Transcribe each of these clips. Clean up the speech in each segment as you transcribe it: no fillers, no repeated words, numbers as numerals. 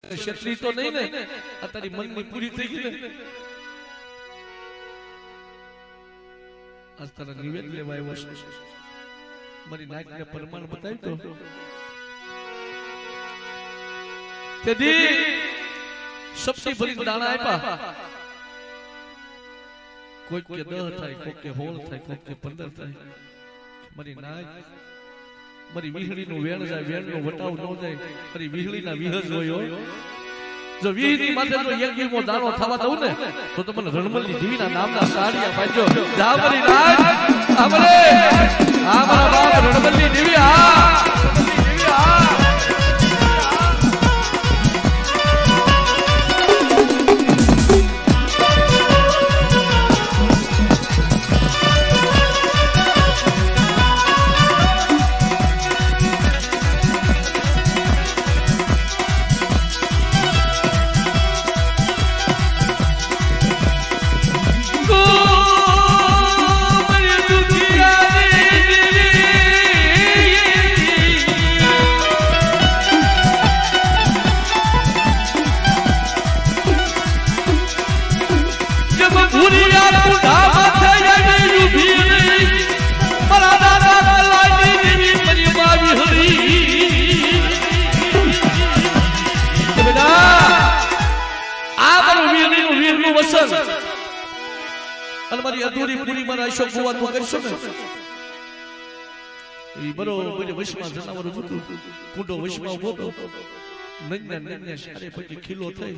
ક્ષત્રિય તો નહીં ને આ તારી મનની પૂરી થઈ ગઈ ને આજ તારા નિવેદ લેવા આવ્યો છે મારી નાકને પ્રમાણ બતાવી તો તેથી સબથી ભરી દાણા આપ્યા કોઈ કે 10 થાય કોઈ કે 16 થાય કોઈ કે 15 થાય મારી નાક મારી વીહળીનું વેણ જાય વેણનો વટાવ ન જાય મારી વીહળીના વિહજ હોય જો વીહની માથે જો યજ્ઞનો દાણો થવા દઉં ને તો તમને રણમલની દેવીના નામના સાડિયા પાજો જા મારી નાક આમરે આ મારા બાપ રણમલની દેવી મારી અધૂરી પૂરી મારા અશોક ભુવા તું કરશો ને ઈ બરોબર વશમાં જનાવર હતું કુંડો વશમાં ઉભો હતો નન્યા સારે પછી ખીલો થઈ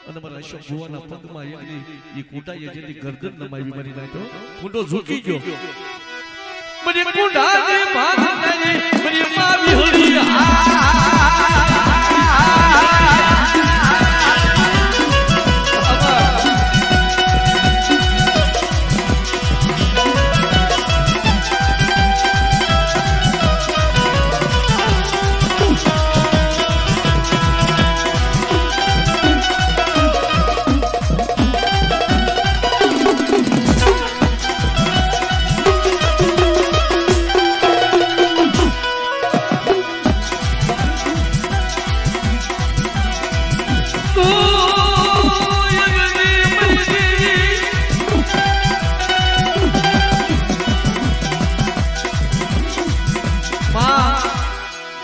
અને મારા અશોક ભુવાના પગમાં એકલી ઈ કુંડાએ જેની ગરદન નમાવી મારી નાખ્યો કુંડો ઝૂકી ગયો મને કુંડાને માથે મને માવી હોડી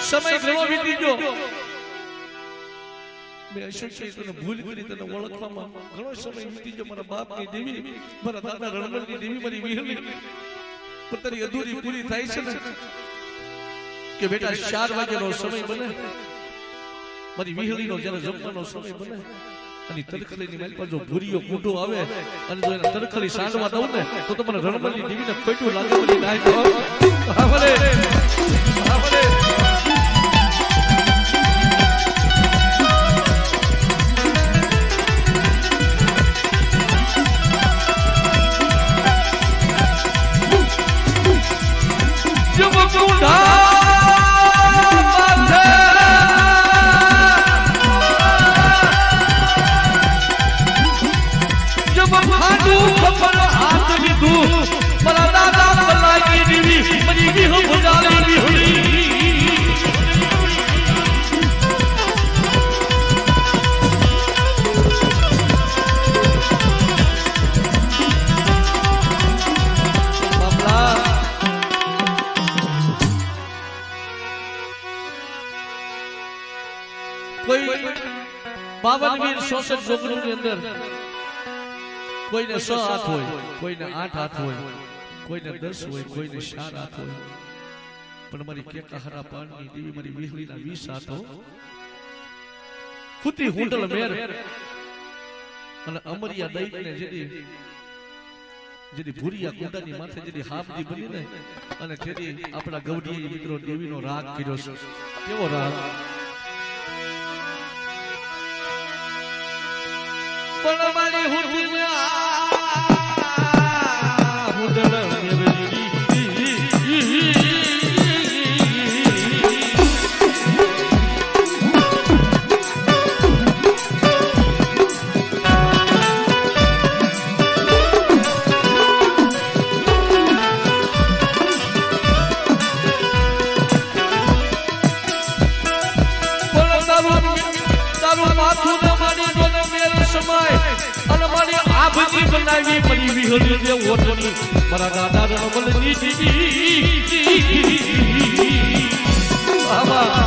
સમય ઘણો વીતી ગયો મે અશોક તને ભૂલ કરી તને ઓળખવામાં ઘણો સમય વીતી ગયો મારા બાપની દેવી મારા દાદા રણમલની દેવી મારી વિહળી પણ તારી અધૂરી પૂરી થાય છે ને કે બેટા 4 વાગ્યાનો સમય બને મારી વિહળીનો જ્યારે જમવાનો સમય બને અને તરખલીની મારી પાસે જો ભૂરીયો કૂટો આવે અને જો એને તરખલી સાંડવા દઉં ને તો તમને રણમલની દેવીને પેટું લાગે બની નાય તો આવરે કોઈ 52 64 જોગણીની અંદર કોઈને 6 હાથ હોય કોઈને 8 હાથ હોય કોઈને 10 હોય કોઈને 4 હાથ હોય પણ મારી કેકાહરા પાણની દેવી મારી વિહળીના 20 હાથો ખુતી હુંડલ મેર અને અમરિયા દૈતને જેદી ભૂરિયા કુંડાની માથે જેદી હાફદી બની ને અને તેદી આપણા ગવડીએ મિત્રો દેવીનો રાગ કર્યો છે કેવો રાગ પણ મારી હુંડલા હુંડલ મારું માથું ને મારી જોને મેલ સમાય અને મારી આભજી બનાવી મારી વિહળી દે ઓટની મારા દાદા રણમલની દીવી બાબા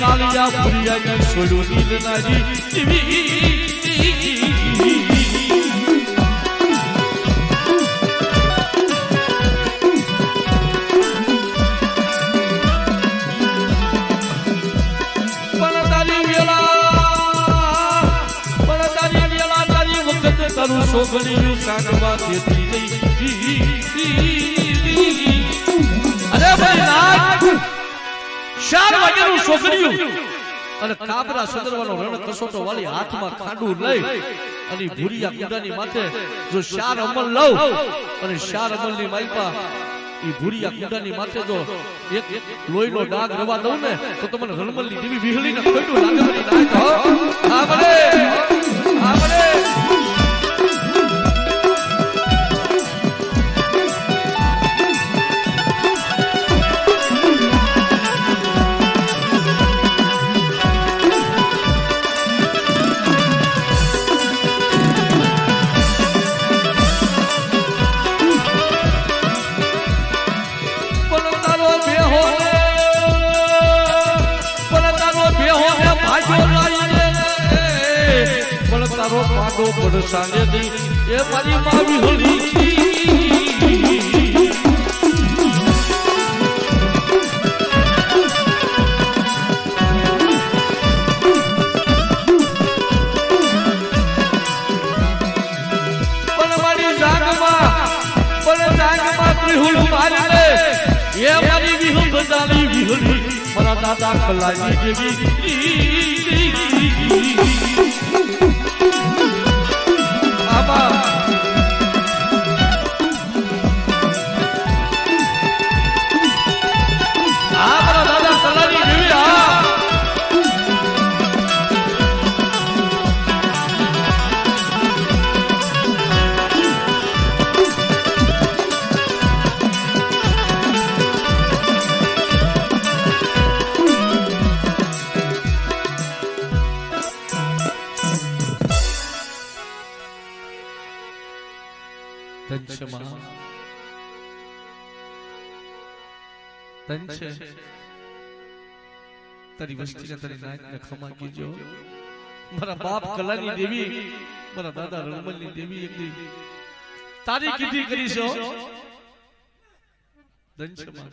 કાલિયા ભુરિયા છોડું નીલનાજી પણ તારી વેલા તારી વખત તારું શોભણિયું કાઢવા દેતી નહીં અરે ભાઈ નાથ 4 વાગ્યાનું છોકરીયું અને કાબરા સદરવાનો રણ કસોટો વાળી હાથમાં ખાંડું લઈ અને ભુરિયા કુડાની માથે જો 4 અમલ લઉં અને 4 અમલની માલપા ઈ ભુરિયા કુડાની માથે જો એક લોહીનો ડાઘ રવા દઉં ને તો તમને રણમલની દેવી વિહળીને ખોટું લાગે મને નાખ હો આ બને તારો પાડો પડસાને દી એ મારી માં વિહળી પણ મારી જાગમાં ત્રિહુલ મારી લે એ મારી વિહળ બજાવી વિહળી મારા દાદા કલાજી જેવી તારી વસ્તીને તારી નાયકને ખમા કીજો મારા બાપ કલાની દેવી મારા દાદા રણમલની દેવી એકલી તારી કીધી કરી છો ધનશમાં